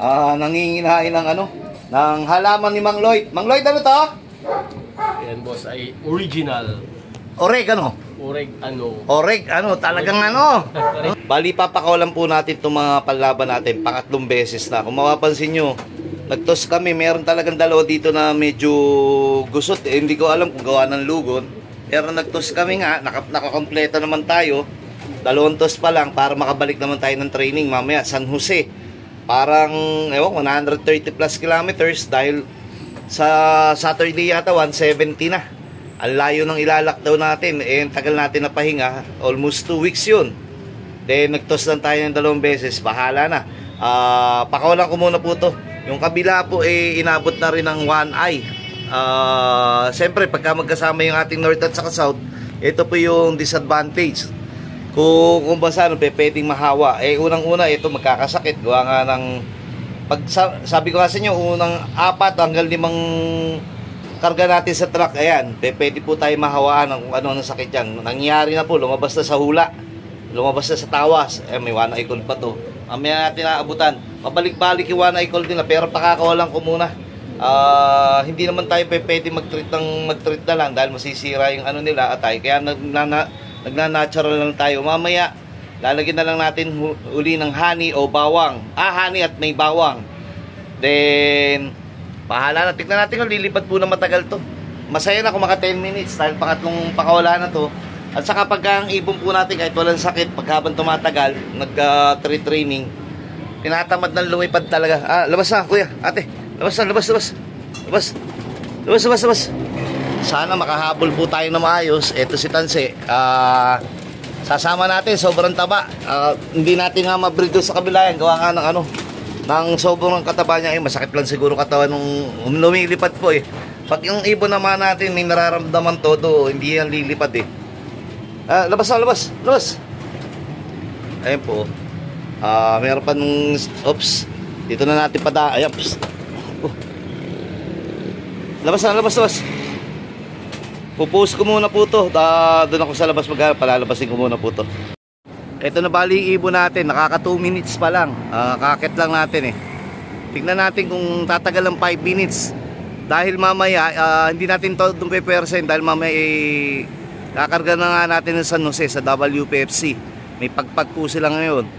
Nanginginain ng ng halaman ni Mang Lloyd. Mang Lloyd, ano to? Yan boss ay original. Oregano. Oregano, talagang Bali, papakawalan po natin itong mga panlaban natin, pangatlong beses na. Kung mapapansin nyo, nagtos kami, meron talagang dalawa dito na medyo gusot. Hindi ko alam kung gawa ng lugon. Pero nagtos kami nga, nakakompleto naman tayo. 2 tos pa lang para makabalik naman tayo ng training mamaya, San Jose. Parang, 130 plus kilometers dahil sa Saturday yata, 170 na. Ang layo ng ilalakdaw natin, tagal natin na pahinga, almost 2 weeks yun. Then, nagtos lang tayo ng 2 beses, bahala na. Pakawalan ko muna po to. Yung kabila po, inabot na rin ng 1 eye. Siyempre, pagka magkasama yung ating north at saka south, ito po yung disadvantage. Kung basa, pwedeng mahawa. Unang-una, ito magkakasakit. Gawa nga ng, sabi ko kasi nyo, unang 4 hanggang 5 karga natin sa truck, ayan, pwede po tayo mahawaan ng kung ano sakit yan. Nangyari na po, lumabas na sa hula, lumabas na sa tawas. May one eye cold pa to. Mamaya natin naabutan. Pabalik-balik yung one eye cold nila, pero pakakawalan ko muna. Hindi naman tayo pwede mag-treat na lang dahil masisira yung nila atay. Kaya nagnanatural lang tayo. Mamaya, lalagyan na lang natin uli ng honey o bawang. Honey at may bawang. Then, bahala na. Tignan natin kung lilipad po na matagal to. Masaya na kung maka 10 minutes dahil pangatlong pakawala na to. At saka pagka ang ibon po natin kahit walang sakit, paghabang tumatagal, nag-training, tinatamad ng lumipad talaga. Labas na kuya, ate. Labas na, labas. Sana makahabol po tayo na maayos. Ito si Tanse. Sasama natin, sobrang taba. Hindi natin nga mabreed sa kabila yan. Gawa nga ng nang sobrang kataba niya, masakit lang siguro katawan nung lumilipad po Pag yung ibon naman natin may nararamdaman todo, hindi yan lilipad labas. Ayun po. Meron pa nung, oops, dito na natin ayan, labas. Pupost ko muna po to. Doon ako sa labas palalabasin ko muna po to. Ito na bali ibon natin, nakaka 2 minutes pa lang. Kakit lang natin Tignan natin kung tatagal ng 5 minutes. Dahil mamaya, hindi natin to doon pe-percent dahil mamaya kakarga na nga natin ng San Jose sa WPFC. May pagpag po sila ngayon.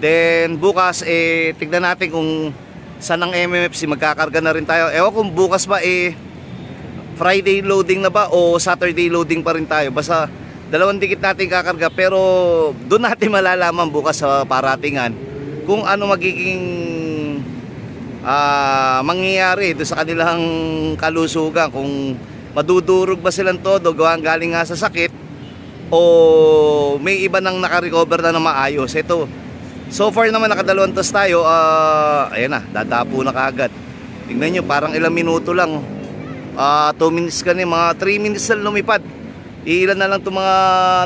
Then bukas, tignan natin kung saan ang MMFC magkakarga na rin tayo. Ewan kung bukas ba Friday loading na ba o Saturday loading pa rin tayo. Basta 2 dikit natin kakarga, pero doon natin malalaman bukas sa paratingan kung ano magiging mangyayari doon sa kanilang kalusugan, kung madudurog ba silang todo galing nga sa sakit o may iba nang nakarecover na maayos. Ito, so far naman naka 2 tos tayo. Ayan na, dadapo na kaagad. Tingnan nyo, parang ilang minuto lang. 2 minutes ka mga 3 minutes na lumipad. Ilan na lang itong mga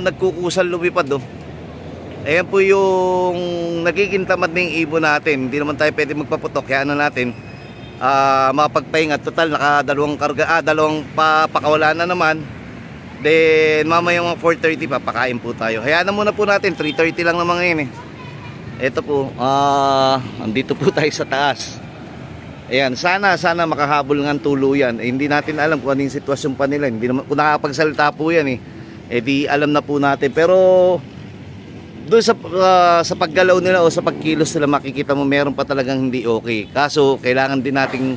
nagkukusal lumipad Ayan po yung nagiging tamad na yung ibon natin. Hindi naman tayo pwede magpaputok. Kaya natin mapagpahinga. Total naka 2 karga, 2 pakawala na naman. Then mamaya mga 4:30 papakain po tayo. Hayaan na muna po natin, 3:30 lang naman ngayon Ito po, andito po tayo sa taas. Ayan, sana makahabol ng tuluyan. Hindi natin alam kung ano yung sitwasyon pa nila. Hindi naman, kung nakakapagsalita po yan di alam na po natin. Pero doon sa paggalaw nila o sa pagkilos nila, makikita mo meron pa talagang hindi okay. Kaso kailangan din nating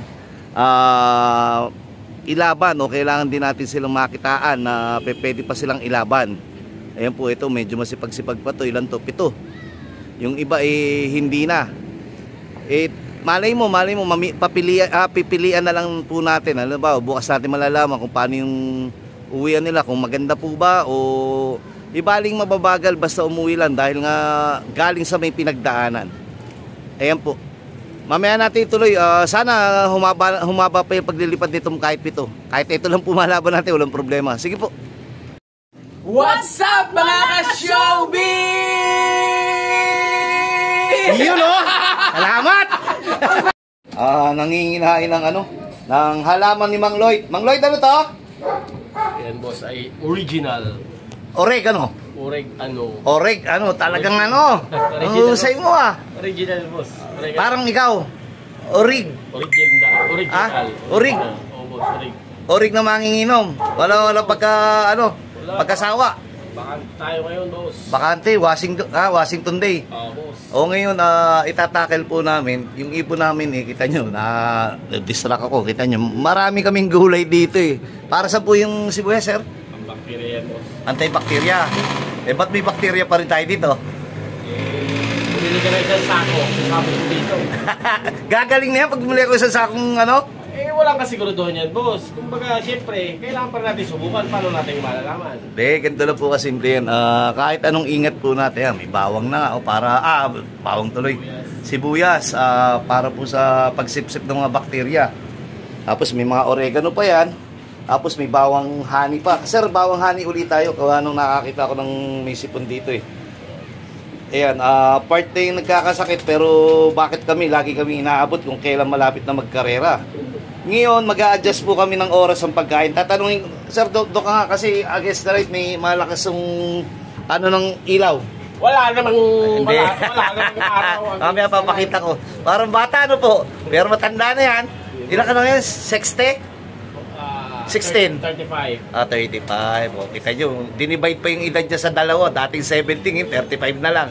ilaban o kailangan din natin silang makitaan na pwede pa silang ilaban. Ayan po, ito medyo masipag-sipag pa to. Ilan to? 7. Yung iba hindi na. Malay mo pipilian na lang po natin. Alam ba, bukas natin malalaman kung paano yung uwian nila, kung maganda po ba o ibaling mababagal basta umuwi lang dahil nga galing sa may pinagdaanan. Ayan po. Mamaya natin ituloy. Sana humaba pa yung paglilipad nitong kahit 7. Kahit ito lang pumalaban natin, walang problema. Sige po. What's up mga ka-showbiz? Yun salamat! Nanginginain ng ng halaman ni Mang Lloyd. Mang Lloyd, ano to? Yan boss ay original. Oregano. Oregano, talagang Husay mo Original boss. Parang ikaw. Orig. Original. Orig. Oo, boss, orig. Orig na manginginom. Wala pagkasawa. Baka tayo ngayon, boss. Bakante, Washington Day. Oo, boss. O ngayon, itatakel po namin, yung ibon namin kita nyo, distract ako, kita nyo, marami kaming gulay dito Para sa po yung sibuyas, sir? Ang bakterya yan, boss. Antibacteria. Ba't may bakterya pa rin tayo dito? Bumili ka na isang sako. Sabi ko dito. Gagaling na yan pag bumili ako sa sakong Walang kasiguraduhan yan, boss. Kumbaga, siyempre, kailangan pa natin subukan. Paano natin malalaman? Ganito lang po kasimple yan. Kahit anong ingat po natin, may bawang na bawang tuloy. Sibuyas, para po sa pagsipsip ng mga bakterya. Tapos may mga oregano pa yan. Tapos may bawang honey pa. Sir, bawang honey ulit tayo. Nung nakakita ko ng may sipon dito Ayan, part na yung nagkakasakit pero bakit lagi kami inaabot kung kailan malapit na magkarera. Ngayon, mag-a-adjust po kami ng oras ng pagkain. Tatanungin, sir, doon ka nga kasi against the light may malakas yung ng ilaw. Wala namang Hindi. wala namang araw. Mamaya papakita ko. Parang bata po. Pero matanda na yan. Ilan ka na yan? 60? 16? 35. 35. O, kita nyo, dinivide pa yung edad niya sa dalawa. Dating 17, 35 na lang.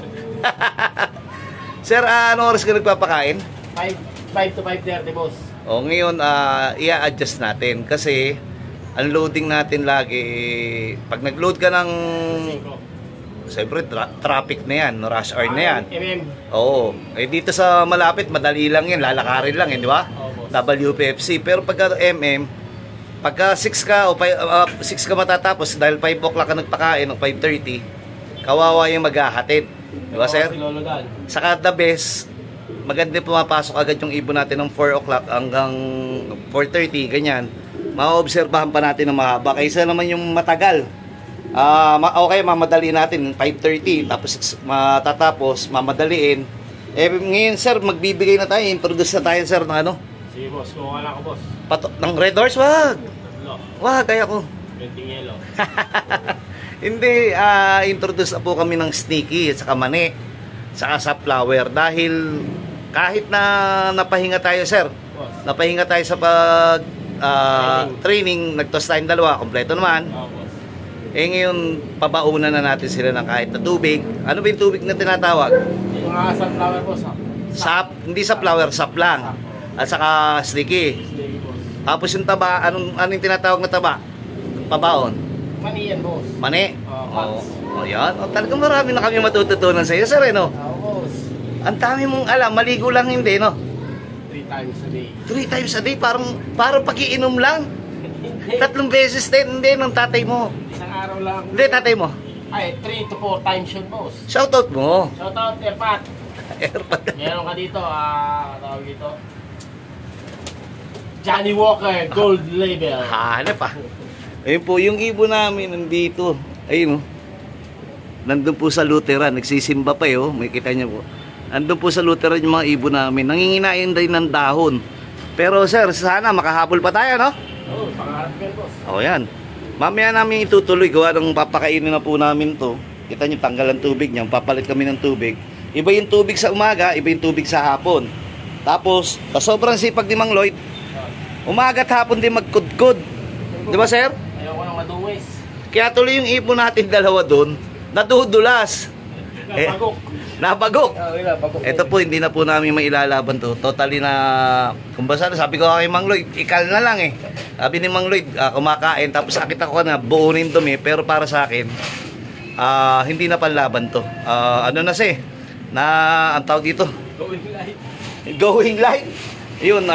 Sir, ano oras ka nagpapakain? 5 to 5:30, boss. O, ngayon, i-adjust natin. Kasi, ang loading natin lagi, pag nag-load ka ng, siyempre, traffic na yan, rush hour na yan. Oo. Dito sa malapit, madali lang yan, lalakarin lang, di ba? WPFC. Pero pagka pagka 6 ka o 6 ka matatapos dahil 5 o'clock ka nagpakain o 5:30, kawawa yung maghahatid. Di ba, sir? Saka the best, maganda pumapasok agad yung ibon natin ng 4 o'clock hanggang 4:30, ganyan. Maobserbahan pa natin na mahaba. Kaysa naman yung matagal. Okay, mamadali natin 5:30 tapos matatapos, mamadaliin. Ngayon, sir, magbibigay na tayo, introduce na tayo, sir, ng Sige, boss. Kuha na ako, boss. ng Red Horse, wag. Kaya ko. Benting yellow. Hindi, introduce na po kami ng Sneaky at saka Mani, saka sa flower. Dahil kahit na napahinga tayo, sir, napahinga tayo sa pag training, nagtos tayong dalawa, kompleto naman. Ngayon, pabaunan na natin sila ng kahit na tubig. Ano ba yung tubig na tinatawag? Yung sunflower, boss. Hindi sa flower, sap lang. At saka Sneaky. Tapos yung taba, anong tinatawag na taba? Pabaon? Mani yan, boss. Mani? Yan. Talagang marami na kami matututunan sa iyo, sir, no? Boss. Ang dami mong alam, maligo lang hindi, no? 3 times a day. 3 times a day, parang pag-iinom lang. 3 beses din, hindi, ng tatay mo. Isang araw lang. Hindi, tatay mo. 3 to 4 times yun, boss. Shoutout mo. Shoutout, Erpat. Erpat. Meron ka dito, tawag dito. Johnny Walker, gold label. Hanap Ayun po, yung ibon namin nandito. Ayun, nandun po sa Lutheran, nagsisimba pa may kita niyo po. Nandun po sa Lutheran yung mga ibon namin. Nanginginain din ng dahon. Pero sir, sana makahabol pa tayo, no? Oo, pangarap ka, boss. Yan. Mamaya namin itutuloy, gawa ng papakainin na po namin to. Kita niyo, tanggalan tubig niya, papalit kami ng tubig. Iba yung tubig sa umaga, iba yung tubig sa hapon. Tapos, sobrang sipag ni Mang Lloyd, umaga at hapon din magkudkod. Di ba, sir? Ayoko nang madungis. Kaya tuloy yung ibon natin dalawa doon, nadudulas. Nabagok. Nabagok. Nabagok. Ito po, hindi na po namin mailalaban to. Totally na, kumbasa, sabi ko kay Mang Lloyd, ikal na lang Sabi ni Mang Lloyd, kumakain, tapos nakita ko na buunin dumi, pero para sa akin, hindi na panlaban to. Ang tawag dito? Going light. Going light. Yun,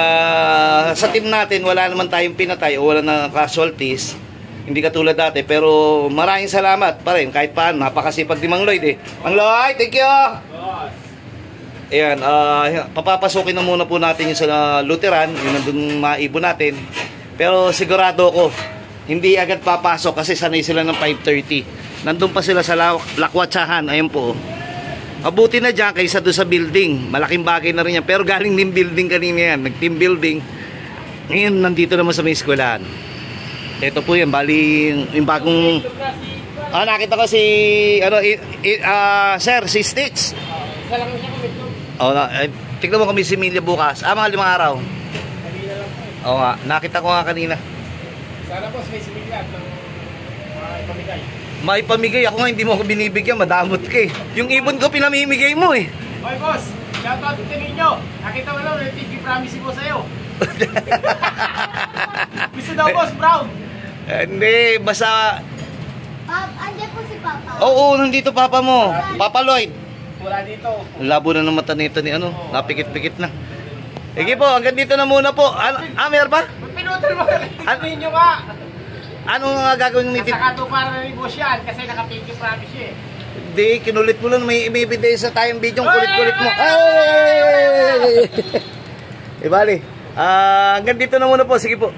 sa team natin, wala naman tayong pinatay o wala na casualties. Hindi katulad dati, pero maraming salamat pa rin. Kahit paano, napakasipag ni Mang Lloyd Mang Lloyd, thank you! Boss. Ayan, papapasukin na muna po natin yung sa Lutheran, yung nandun maibon natin. Pero sigurado ko, hindi agad papasok kasi sanay sila ng 5:30. Nandun pa sila sa Lakwatsahan, ayun po. Mabuti na dyan kaysa doon sa building. Malaking bagay na rin yan. Pero galing din building kanina yan. Nag-team building. Ngayon, nandito naman sa may eskwelahan. Ito po yan. Bali, yung bagong... nakita ko si... sir, si Stitch. Isa lang siya kami. Tignan mo kami si Emilia bukas. Mga 5 araw. Kanina lang po. Oo nga, nakita ko nga kanina. Sana boss, may simigyan ng mga ipamigay. Maipamigay ako nga, hindi mo ako binibigyan, madamot ka eh. Yung ibon ko pinamimigay mo eh. Hoy boss, shoutout din ninyo. Nakita mo lang, may TV promise ko sa'yo. Gusto daw boss, brown. Hindi, basta... Andiyan po si Papa. Oo, nandito papa mo. Papa Lloyd. Wala dito. Ang labo na ng mata nito ni ano, napikit-pikit na. Sige po, hanggang dito na muna po. Meron pa? Pinutol mo na ninyo ka. Ano nga gagawin ni Tito? Nasa katuparan na ni boss yan kasi naka-TV promise siya eh. Hindi, kinulit mo lang. May ebidensya tayong video. Kulit-kulit mo. Ay! Ibali. Hanggang dito na muna po. Sige po.